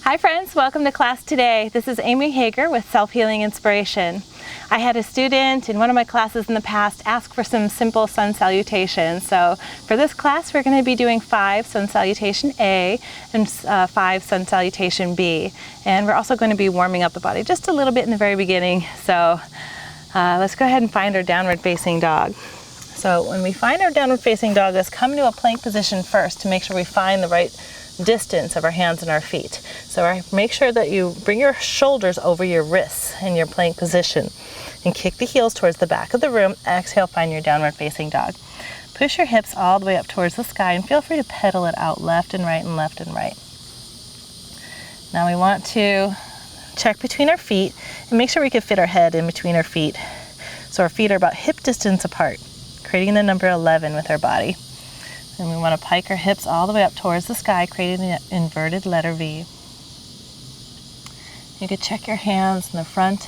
Hi friends, welcome to class today. This is Amy Hager with Self-Healing Inspiration. I had a student in one of my classes in the past ask for some simple sun salutations. So for this class, we're going to be doing 5 sun salutation A and 5 sun salutation B. And we're also going to be warming up the body just a little bit in the very beginning. So let's go ahead and find our downward facing dog. So when we find our downward facing dog, let's come to a plank position first to make sure we find the right distance of our hands and our feet. So make sure that you bring your shoulders over your wrists in your plank position and kick the heels towards the back of the room. Exhale, find your downward facing dog. Push your hips all the way up towards the sky and feel free to pedal it out left and right and left and right. Now we want to check between our feet and make sure we can fit our head in between our feet. So our feet are about hip distance apart, creating the number 11 with our body. And we want to pike our hips all the way up towards the sky, creating the inverted letter V. You can check your hands in the front.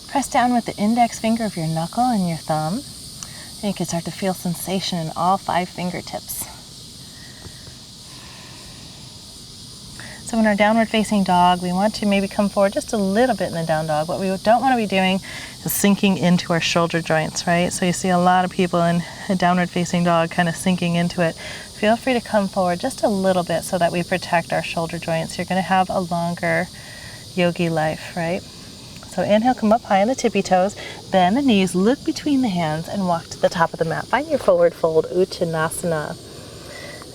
Press down with the index finger of your knuckle and your thumb. And you can start to feel sensation in all 5 fingertips. So in our downward facing dog, we want to maybe come forward just a little bit in the down dog. What we don't want to be doing is sinking into our shoulder joints, right? So you see a lot of people in a downward facing dog kind of sinking into it. Feel free to come forward just a little bit so that we protect our shoulder joints. You're going to have a longer yogi life, right? So inhale, come up high on the tippy toes, bend the knees, look between the hands, and walk to the top of the mat. Find your forward fold, Uttanasana.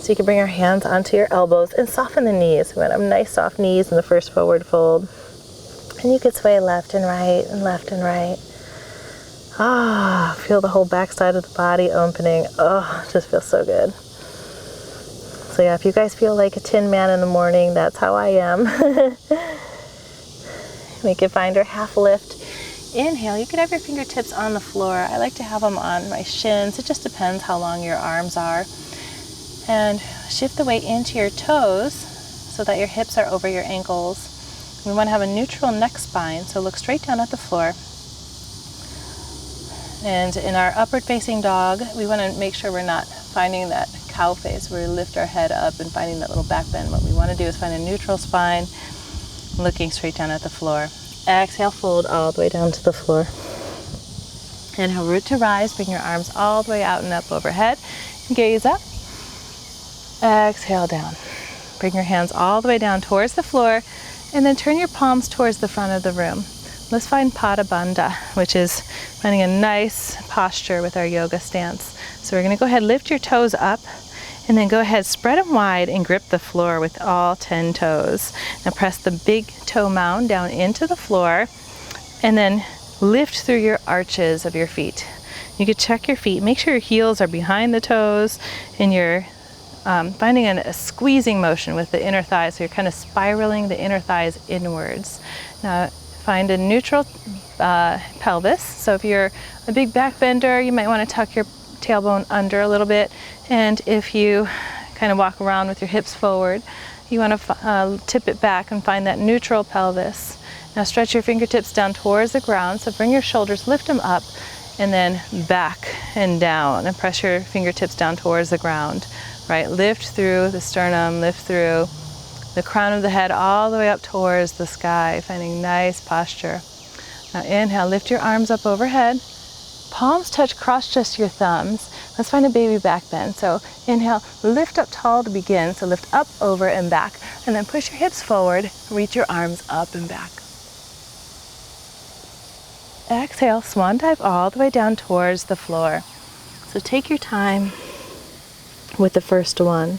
So you can bring your hands onto your elbows and soften the knees. We want to have nice soft knees in the first forward fold. And you can sway left and right and left and right. Feel the whole back side of the body opening. It just feels so good. So yeah, if you guys feel like a tin man in the morning, that's how I am. We can find our half lift. Inhale, you can have your fingertips on the floor. I like to have them on my shins. It just depends how long your arms are. And shift the weight into your toes so that your hips are over your ankles. We want to have a neutral neck spine, so look straight down at the floor. And in our upward facing dog, we want to make sure we're not finding that cow face where we lift our head up and finding that little back bend. What we want to do is find a neutral spine, looking straight down at the floor. Exhale, fold all the way down to the floor. Inhale, root to rise, bring your arms all the way out and up overhead. Gaze up. Exhale down. Bring your hands all the way down towards the floor and then turn your palms towards the front of the room. Let's find Pada Bandha, which is finding a nice posture with our yoga stance. So we're going to go ahead, lift your toes up and then go ahead, spread them wide and grip the floor with all 10 toes. Now press the big toe mound down into the floor and then lift through your arches of your feet. You can check your feet. Make sure your heels are behind the toes and you're finding a squeezing motion with the inner thighs, so you're kind of spiraling the inner thighs inwards. Now find a neutral pelvis. So if you're a big back bender, you might want to tuck your tailbone under a little bit, and if you kind of walk around with your hips forward, you want to tip it back and find that neutral pelvis. Now stretch your fingertips down towards the ground, so bring your shoulders, lift them up, and then back and down, and press your fingertips down towards the ground. Right, lift through the sternum, lift through the crown of the head all the way up towards the sky, finding nice posture. Now inhale, lift your arms up overhead. Palms touch, cross just your thumbs. Let's find a baby back bend. So inhale, lift up tall to begin. So lift up, over, and back. And then push your hips forward, reach your arms up and back. Exhale, swan dive all the way down towards the floor. So take your time with the first one.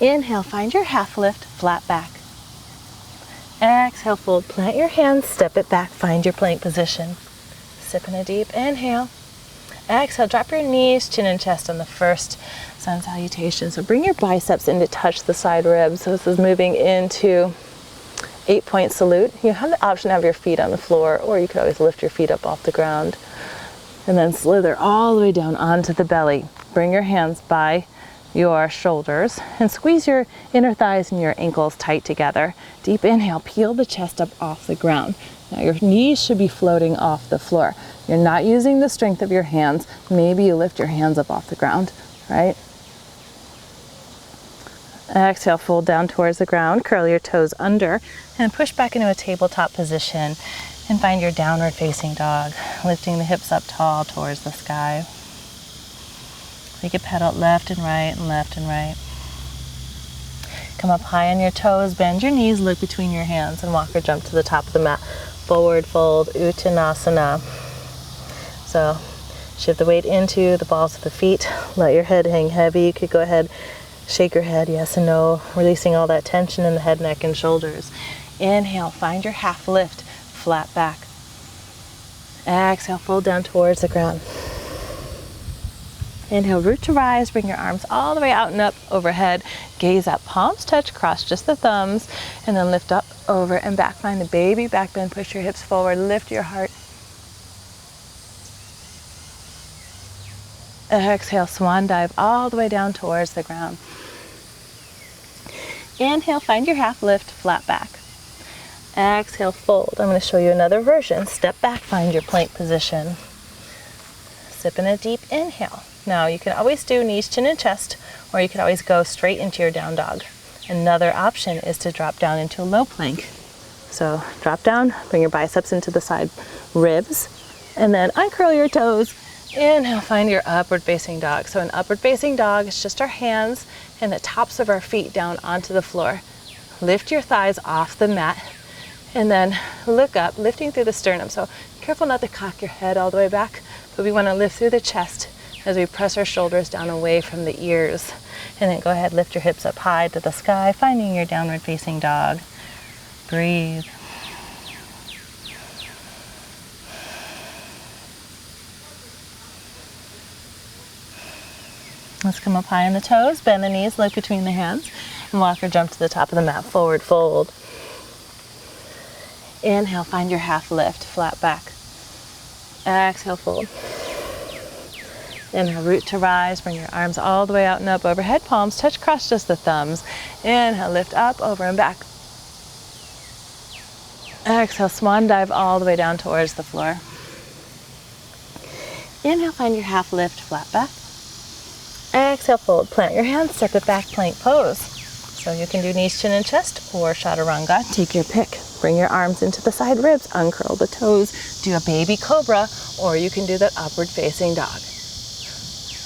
Inhale, find your half lift, flat back. Exhale, fold, plant your hands, step it back, find your plank position. Sip in a deep inhale. Exhale, drop your knees, chin and chest on the first sun salutation. So bring your biceps in to touch the side ribs. So this is moving into 8-point salute. You have the option to have your feet on the floor, or you could always lift your feet up off the ground. And then slither all the way down onto the belly. Bring your hands by your shoulders and squeeze your inner thighs and your ankles tight together. Deep inhale, peel the chest up off the ground. Now your knees should be floating off the floor. You're not using the strength of your hands. Maybe you lift your hands up off the ground, right? Exhale, fold down towards the ground, curl your toes under, and push back into a tabletop position and find your downward facing dog, lifting the hips up tall towards the sky. You can pedal left and right and left and right. Come up high on your toes, bend your knees, look between your hands, and walk or jump to the top of the mat. Forward fold, Uttanasana. So shift the weight into the balls of the feet. Let your head hang heavy. You could go ahead, shake your head, yes and no, releasing all that tension in the head, neck, and shoulders. Inhale, find your half lift, flat back. Exhale, fold down towards the ground. Inhale, root to rise, bring your arms all the way out and up overhead. Gaze up, palms touch, cross just the thumbs, and then lift up, over, and back. Find a baby back bend, push your hips forward, lift your heart. Exhale, swan dive all the way down towards the ground. Inhale, find your half lift, flat back. Exhale, fold. I'm going to show you another version. Step back, find your plank position. Sip in a deep inhale. Now you can always do knees, chin, and chest, or you can always go straight into your down dog. Another option is to drop down into a low plank. So drop down, bring your biceps into the side ribs, and then uncurl your toes. Inhale, find your upward facing dog. So an upward facing dog is just our hands and the tops of our feet down onto the floor. Lift your thighs off the mat, and then look up, lifting through the sternum. So careful not to cock your head all the way back, but we want to lift through the chest as we press our shoulders down away from the ears. And then go ahead, lift your hips up high to the sky, finding your downward facing dog. Breathe. Let's come up high on the toes, bend the knees, look between the hands, and walk or jump to the top of the mat, forward fold. Inhale, find your half lift, flat back. Exhale, fold. Inhale, root to rise, bring your arms all the way out and up overhead, palms touch, cross just the thumbs. Inhale, lift up, over and back. Exhale, swan dive all the way down towards the floor. Inhale, find your half lift, flat back. Exhale, fold, plant your hands, step it back, plank pose. So you can do knees, chin, and chest, or chaturanga, take your pick. Bring your arms into the side ribs, uncurl the toes, do a baby cobra, or you can do that upward facing dog.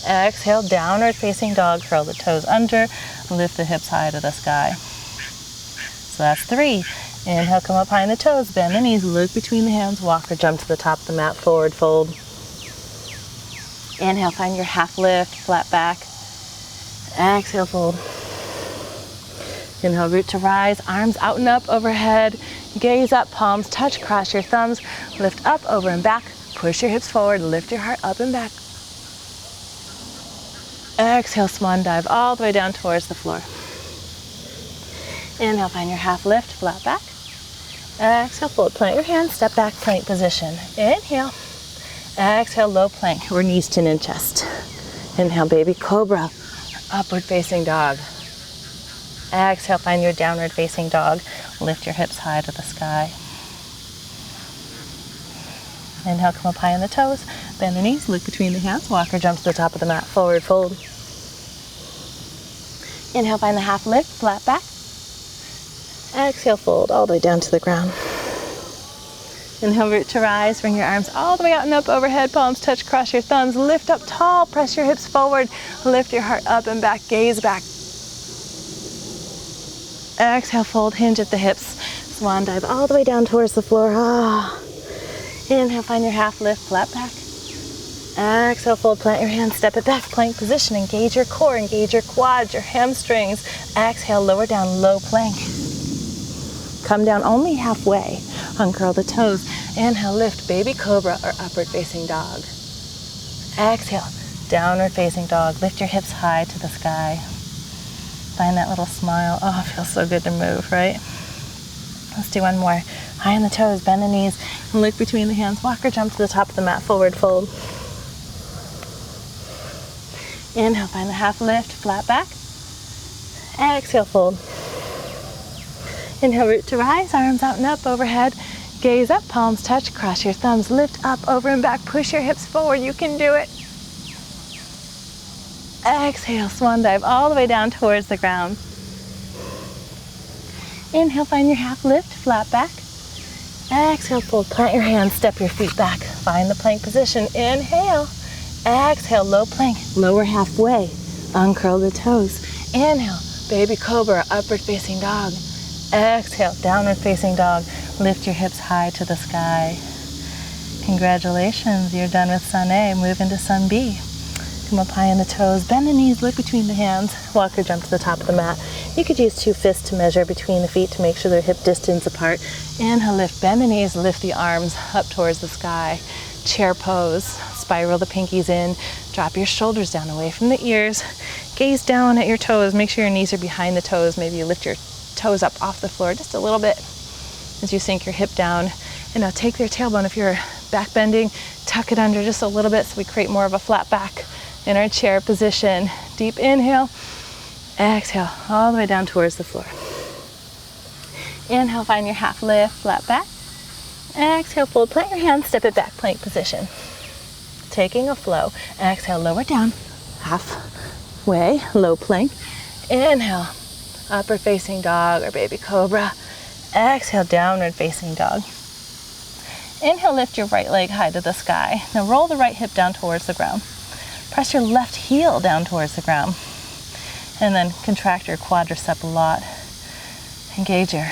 Exhale, downward facing dog, curl the toes under, lift the hips high to the sky. So that's 3. Inhale, come up high on the toes, bend the knees, look between the hands, walk or jump to the top of the mat, forward fold. Inhale, find your half lift, flat back. Exhale, fold. Inhale, root to rise, arms out and up overhead. Gaze up, palms touch, cross your thumbs, lift up, over and back. Push your hips forward, lift your heart up and back. Exhale, swan dive all the way down towards the floor. Inhale, find your half lift, flat back. Exhale, fold, plant your hands, step back, plank position. Inhale. Exhale, low plank, or knees, chin, and chest. Inhale, baby cobra, upward facing dog. Exhale, find your downward facing dog. Lift your hips high to the sky. Inhale, come up high on the toes, bend the knees, look between the hands, walk or jump to the top of the mat, forward fold. Inhale, find the half lift, flat back. Exhale, fold all the way down to the ground. Inhale, root to rise, bring your arms all the way out and up overhead, palms touch, cross your thumbs, lift up tall, press your hips forward, lift your heart up and back, gaze back. Exhale, fold, hinge at the hips, swan dive all the way down towards the floor. Inhale, find your half lift, flat back. Exhale, fold, plant your hands, step it back, plank position, engage your core, engage your quads, your hamstrings. Exhale, lower down, low plank. Come down only halfway, uncurl the toes. Inhale, lift, baby cobra or upward facing dog. Exhale, downward facing dog, lift your hips high to the sky. Find that little smile. Oh, it feels so good to move, right? Let's do one more. High on the toes, bend the knees, and look between the hands. Walk or jump to the top of the mat, forward fold. Inhale, find the half lift, flat back. Exhale, fold. Inhale, root to rise, arms out and up overhead. Gaze up, palms touch, cross your thumbs, lift up, over and back, push your hips forward, you can do it. Exhale, swan dive all the way down towards the ground. Inhale, find your half lift, flat back. Exhale, fold, plant your hands, step your feet back. Find the plank position. Inhale. Exhale, low plank, lower halfway. Uncurl the toes. Inhale, baby cobra, upward facing dog. Exhale, downward facing dog. Lift your hips high to the sky. Congratulations, you're done with Sun A. Move into Sun B. Come up high on the toes, bend the knees, look between the hands. Walk or jump to the top of the mat. You could use 2 fists to measure between the feet to make sure they're hip distance apart. Inhale, lift, bend the knees, lift the arms up towards the sky. Chair pose, spiral the pinkies in, drop your shoulders down away from the ears. Gaze down at your toes, make sure your knees are behind the toes. Maybe you lift your toes up off the floor just a little bit as you sink your hip down. And now take your tailbone, if you're back bending, tuck it under just a little bit so we create more of a flat back in our chair position. Deep inhale, exhale, all the way down towards the floor. Inhale, find your half lift, flat back. Exhale, fold, plant your hands, step it back, plank position. Taking a flow. Exhale, lower down, halfway, low plank. Inhale, upward facing dog or baby cobra. Exhale, downward facing dog. Inhale, lift your right leg high to the sky. Now roll the right hip down towards the ground. Press your left heel down towards the ground. And then contract your quadricep a lot. Engage your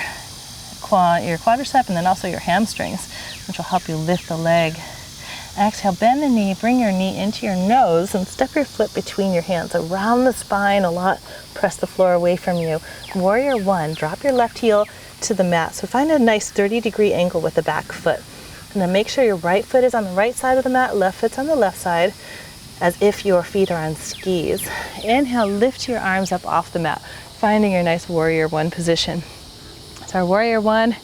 quadricep and then also your hamstrings, which will help you lift the leg. Exhale, bend the knee, bring your knee into your nose and step your foot between your hands around the spine a lot. Press the floor away from you. Warrior 1, drop your left heel to the mat. So find a nice 30-degree angle with the back foot. And then make sure your right foot is on the right side of the mat, left foot's on the left side, as if your feet are on skis. Inhale, lift your arms up off the mat, finding your nice Warrior 1 position. So our Warrior 1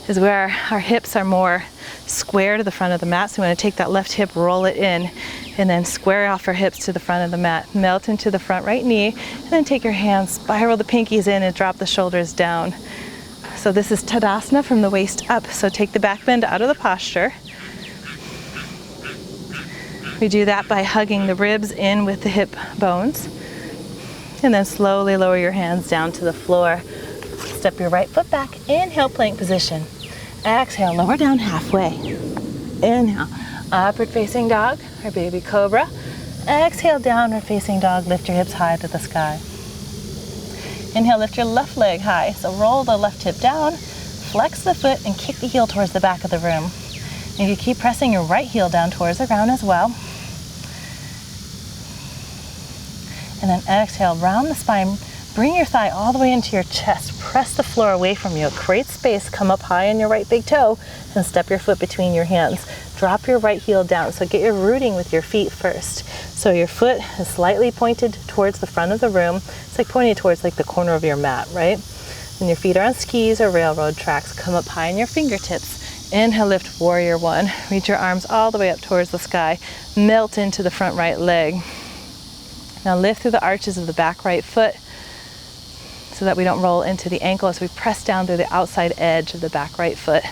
is where our hips are more square to the front of the mat. So we want to take that left hip, roll it in, and then square off our hips to the front of the mat. Melt into the front right knee, and then take your hands, spiral the pinkies in and drop the shoulders down. So this is Tadasana from the waist up. So take the back bend out of the posture. We do that by hugging the ribs in with the hip bones. And then slowly lower your hands down to the floor. Step your right foot back. Inhale, plank position. Exhale, lower down halfway. Inhale, upward facing dog or baby cobra. Exhale, downward facing dog. Lift your hips high to the sky. Inhale, lift your left leg high. So roll the left hip down, flex the foot, and kick the heel towards the back of the room. And you keep pressing your right heel down towards the ground as well. And then exhale, round the spine. Bring your thigh all the way into your chest. Press the floor away from you. Create space. Come up high on your right big toe and step your foot between your hands. Drop your right heel down. So get your rooting with your feet first. So your foot is slightly pointed towards the front of the room. It's like pointing towards like the corner of your mat, right? When your feet are on skis or railroad tracks, come up high on your fingertips. Inhale, lift Warrior 1. Reach your arms all the way up towards the sky. Melt into the front right leg. Now lift through the arches of the back right foot so that we don't roll into the ankle as we press down through the outside edge of the back right foot.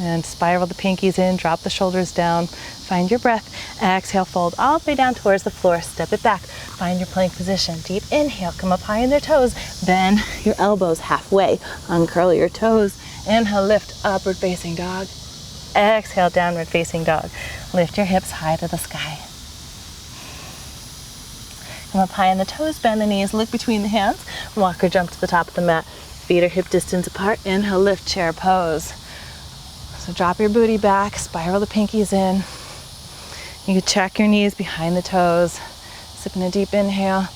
And spiral the pinkies in, drop the shoulders down, find your breath. Exhale, fold all the way down towards the floor, step it back, find your plank position. Deep inhale, come up high on their toes, bend your elbows halfway, uncurl your toes. Inhale, lift, upward facing dog. Exhale, downward facing dog. Lift your hips high to the sky. Come up high on the toes, bend the knees, look between the hands, walk or jump to the top of the mat. Feet are hip distance apart. Inhale, lift, chair pose. So drop your booty back, spiral the pinkies in. You can check your knees behind the toes. Sip in a deep inhale.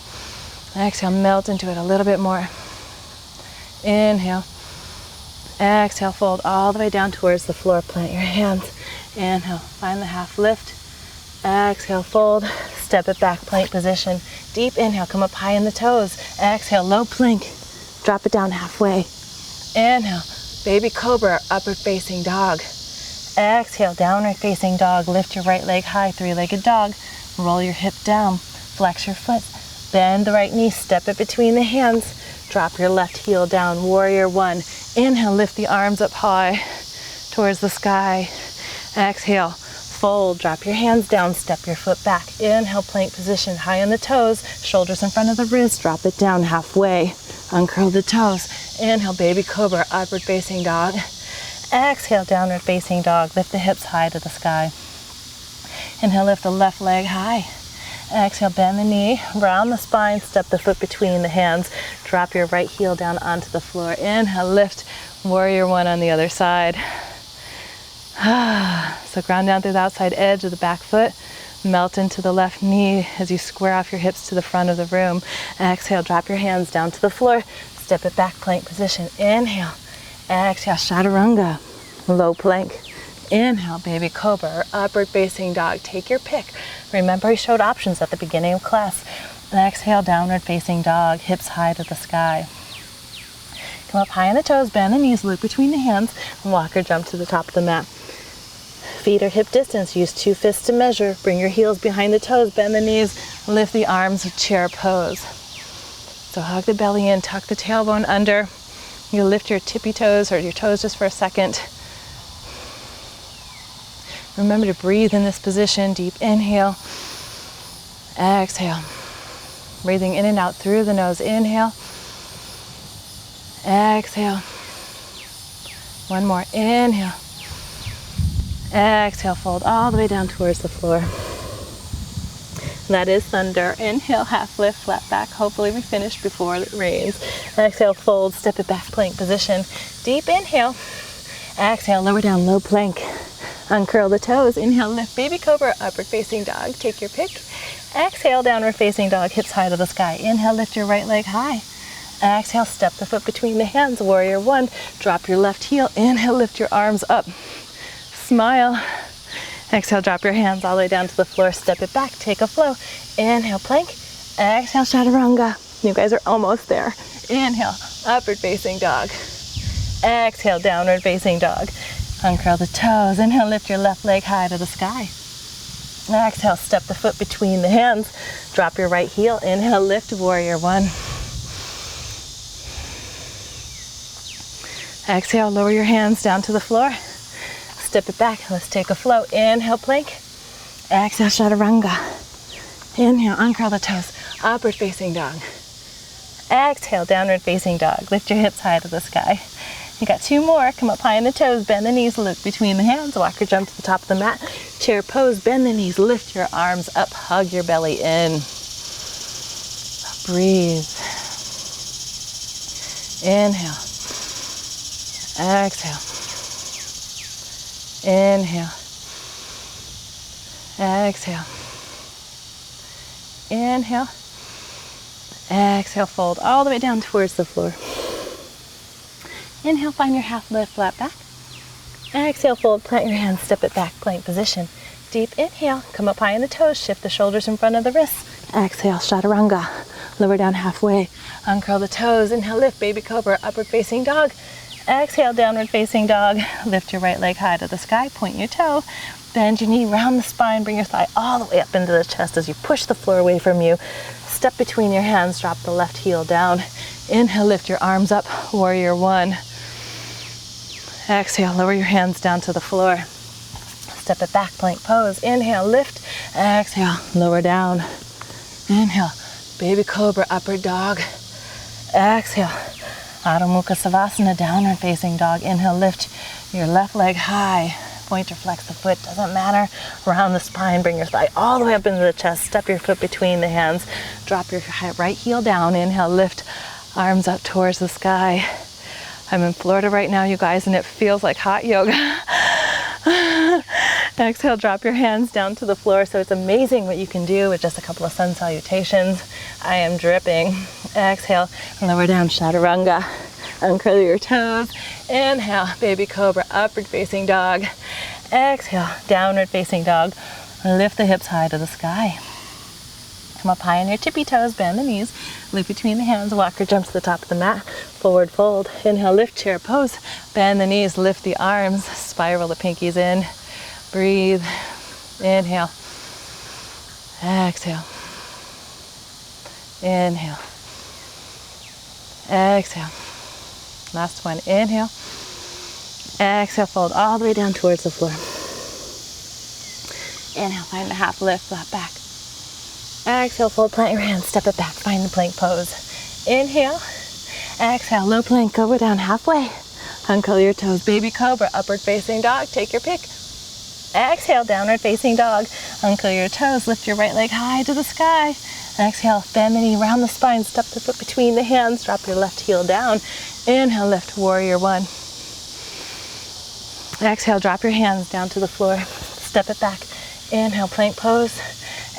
Exhale, melt into it a little bit more. Inhale. Exhale, fold all the way down towards the floor. Plant your hands. Inhale, find the half lift. Exhale, fold. Step it back, plank position. Deep inhale, come up high in the toes. Exhale, low plank. Drop it down halfway. Inhale, baby cobra, upward facing dog. Exhale, downward facing dog. Lift your right leg high, three-legged dog. Roll your hip down, flex your foot. Bend the right knee, step it between the hands. Drop your left heel down, Warrior 1. Inhale, lift the arms up high towards the sky. Exhale, fold, drop your hands down, step your foot back. Inhale, plank position, high on the toes, shoulders in front of the wrist, drop it down halfway. Uncurl the toes. Inhale, baby cobra, upward facing dog. Exhale, downward facing dog. Lift the hips high to the sky. Inhale, lift the left leg high. Exhale, bend the knee, round the spine, step the foot between the hands. Drop your right heel down onto the floor. Inhale, lift, warrior one on the other side. So ground down through the outside edge of the back foot. Melt into the left knee as you square off your hips to the front of the room. Exhale, drop your hands down to the floor. Step it back, plank position. Inhale. Exhale, chaturanga, low plank. Inhale, baby cobra or upward facing dog. Take your pick. Remember, I showed options at the beginning of class. Exhale, downward facing dog, hips high to the sky. Come up high on the toes, bend the knees, loop between the hands, and walk or jump to the top of the mat. Feet are hip distance. Use 2 fists to measure. Bring your heels behind the toes, bend the knees, lift the arms, chair pose. So hug the belly in, tuck the tailbone under. You lift your tippy toes or your toes just for a second. Remember to breathe in this position. Deep inhale. Exhale. Breathing in and out through the nose. Inhale. Exhale. One more. Inhale. Exhale. Fold all the way down towards the floor. That is thunder. Inhale, half lift, flat back. Hopefully we finished before it rains. Exhale, fold, step it back, plank position. Deep inhale. Exhale, lower down, low plank. Uncurl the toes. Inhale, lift, baby cobra, upward facing dog. Take your pick. Exhale, downward facing dog, hips high to the sky. Inhale, lift your right leg high. Exhale, step the foot between the hands, warrior one. Drop your left heel. Inhale, lift your arms up. Smile. Exhale, drop your hands all the way down to the floor. Step it back, take a flow. Inhale, plank. Exhale, chaturanga. You guys are almost there. Inhale, upward facing dog. Exhale, downward facing dog. Uncurl the toes. Inhale, lift your left leg high to the sky. Exhale, step the foot between the hands. Drop your right heel. Inhale, lift, warrior one. Exhale, lower your hands down to the floor. Step it back. Let's take a flow. Inhale, plank. Exhale, chaturanga. Inhale, uncurl the toes. Upward facing dog. Exhale, downward facing dog. Lift your hips high to the sky. You got 2 more. Come up high on the toes. Bend the knees. Look between the hands. Walk or jump to the top of the mat. Chair pose. Bend the knees. Lift your arms up. Hug your belly in. Breathe. Inhale. Exhale. Inhale. Exhale. Inhale. Exhale, fold all the way down towards the floor. Inhale, find your half lift, flat back. Exhale, fold, plant your hands, step it back, plank position. Deep inhale, come up high on the toes, shift the shoulders in front of the wrists. Exhale, chaturanga, lower down halfway. Uncurl the toes, inhale, lift, baby cobra, upward facing dog. Exhale, downward facing dog. Lift your right leg high to the sky, point your toe. Bend your knee, round the spine, bring your thigh all the way up into the chest as you push the floor away from you. Step between your hands, drop the left heel down. Inhale, lift your arms up, warrior one. Exhale, lower your hands down to the floor. Step it back, plank pose. Inhale, lift. Exhale, lower down. Inhale, baby cobra, upward dog. Exhale, Adho Mukha Savasana, downward facing dog. Inhale, lift your left leg high. Point or flex the foot, doesn't matter. Round the spine, bring your thigh all the way up into the chest. Step your foot between the hands. Drop your right heel down. Inhale, lift, arms up towards the sky. I'm in Florida right now, you guys, and it feels like hot yoga. Exhale, drop your hands down to the floor. So it's amazing what you can do with just a couple of sun salutations. I am dripping. Exhale, lower down, chaturanga. Uncurl your toes. Inhale, baby cobra, upward facing dog. Exhale, downward facing dog. Lift the hips high to the sky. Come up high on your tippy toes, bend the knees, loop between the hands, walk or jump to the top of the mat, forward fold. Inhale, lift, chair pose, bend the knees, lift the arms, spiral the pinkies in, breathe, inhale, exhale, inhale, exhale. Last one, inhale, exhale, fold all the way down towards the floor. Inhale, find the half lift, flat back. Exhale, fold, plant your hands, step it back, find the plank pose. Inhale, Exhale, low plank, cobra down halfway. Uncurl your toes, baby cobra, upward facing dog, take your pick. Exhale, downward facing dog. Uncurl your toes, lift your right leg high to the sky. Exhale, bend the knee, round the spine, step the foot between the hands, drop your left heel down. Inhale, lift, warrior one. Exhale, drop your hands down to the floor, step it back. Inhale, plank pose.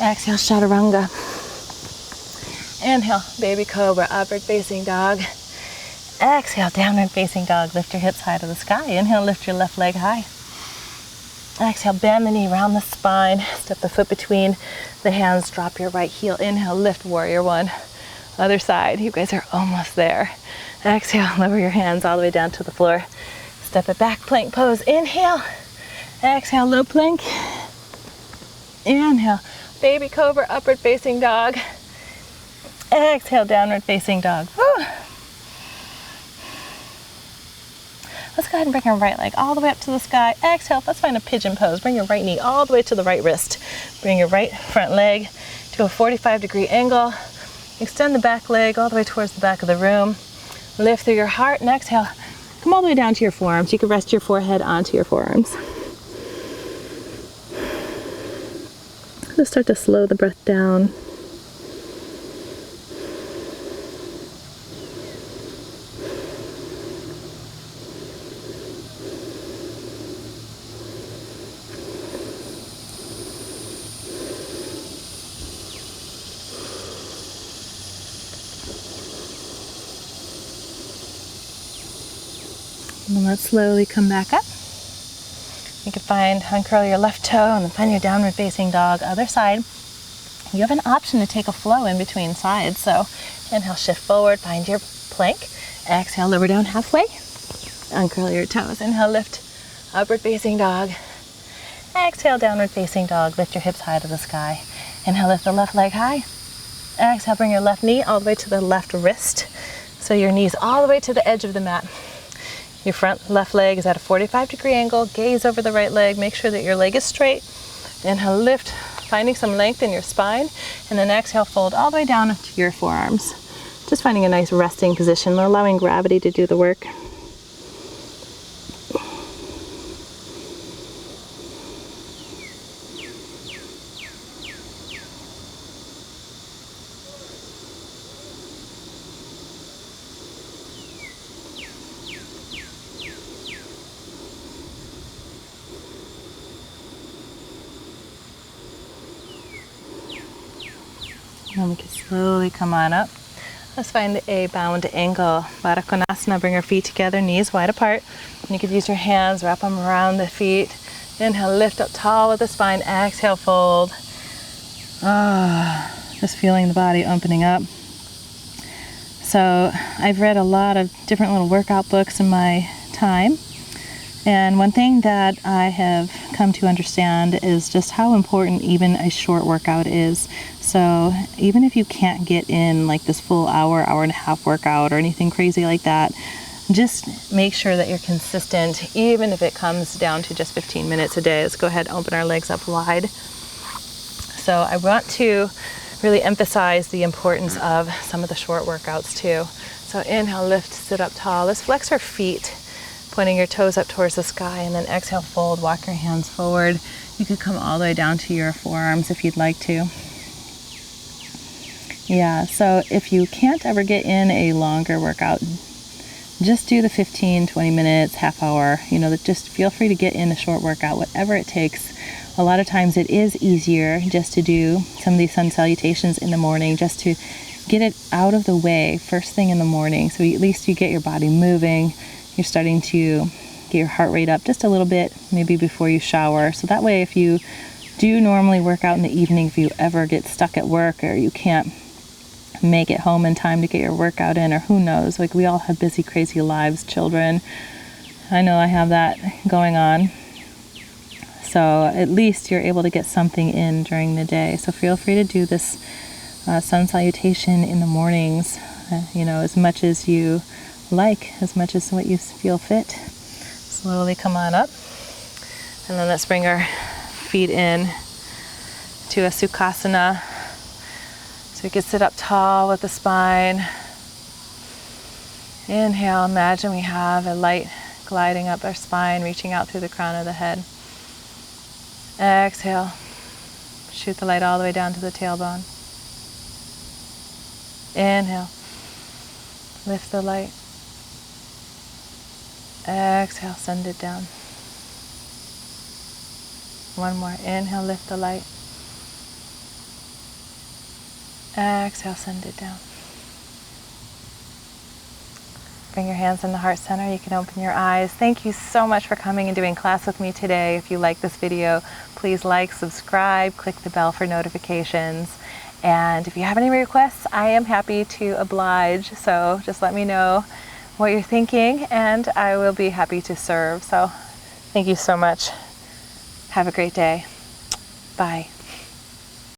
Exhale, chaturanga. Inhale, baby cobra, upward facing dog. Exhale, downward facing dog. Lift your hips high to the sky. Inhale, lift your left leg high. Exhale, bend the knee, round the spine. Step the foot between the hands. Drop your right heel. Inhale, lift, warrior one. Other side. You guys are almost there. Exhale, lower your hands all the way down to the floor. Step it back, plank pose. Inhale. Exhale, low plank. Inhale, baby cobra, upward facing dog. Exhale, downward facing dog. Woo. Let's go ahead and bring our right leg all the way up to the sky. Exhale, let's find a pigeon pose. Bring your right knee all the way to the right wrist. Bring your right front leg to a 45-degree angle. Extend the back leg all the way towards the back of the room. Lift through your heart and exhale. Come all the way down to your forearms. You can rest your forehead onto your forearms. Just start to slow the breath down. And then let's slowly come back up. You can uncurl your left toe and then find your downward facing dog. Other side. You have an option to take a flow in between sides. So inhale, shift forward, find your plank. Exhale, lower down halfway. Uncurl your toes. Inhale, lift, upward facing dog. Exhale, downward facing dog. Lift your hips high to the sky. Inhale, lift the left leg high. Exhale, bring your left knee all the way to the left wrist. So your knee's all the way to the edge of the mat. Your front left leg is at a 45-degree angle. Gaze over the right leg. Make sure that your leg is straight. Inhale, lift, finding some length in your spine. And then exhale, fold all the way down to your forearms. Just finding a nice resting position, allowing gravity to do the work. And we can slowly come on up. Let's find a bound angle. Baddha Konasana, bring our feet together, knees wide apart. And you could use your hands, wrap them around the feet. Inhale, lift up tall with the spine. Exhale, fold. Just feeling the body opening up. So I've read a lot of different little workout books in my time. And one thing that I have come to understand is just how important even a short workout is. So even if you can't get in like this full hour, hour and a half workout or anything crazy like that, just make sure that you're consistent, even if it comes down to just 15 minutes a day. Let's go ahead and open our legs up wide. So I want to really emphasize the importance of some of the short workouts too. So inhale, lift, sit up tall. Let's flex our feet, pointing your toes up towards the sky, and then exhale, fold, walk your hands forward. You could come all the way down to your forearms if you'd like to. Yeah, so if you can't ever get in a longer workout, just do the 15, 20 minutes, half hour, just feel free to get in a short workout, whatever it takes. A lot of times it is easier just to do some of these sun salutations in the morning, just to get it out of the way first thing in the morning. So at least you get your body moving. You're starting to get your heart rate up just a little bit, maybe before you shower. So that way, if you do normally work out in the evening, if you ever get stuck at work or you can't make it home in time to get your workout in, or who knows, like we all have busy, crazy lives, children. I know I have that going on. So at least you're able to get something in during the day. So feel free to do this sun salutation in the mornings, as much as you like, as much as what you feel fit. Slowly come on up. And then let's bring our feet in to a Sukhasana. So we can sit up tall with the spine. Inhale, imagine we have a light gliding up our spine, reaching out through the crown of the head. Exhale, shoot the light all the way down to the tailbone. Inhale, lift the light. Exhale, send it down. One more, inhale, lift the light. Exhale, send it down. Bring your hands in the heart center. You can open your eyes. Thank you so much for coming and doing class with me today. If you like this video, please like, subscribe, click the bell for notifications. And if you have any requests, I am happy to oblige. So just let me know what you're thinking and I will be happy to serve. So thank you so much. Have a great day. Bye.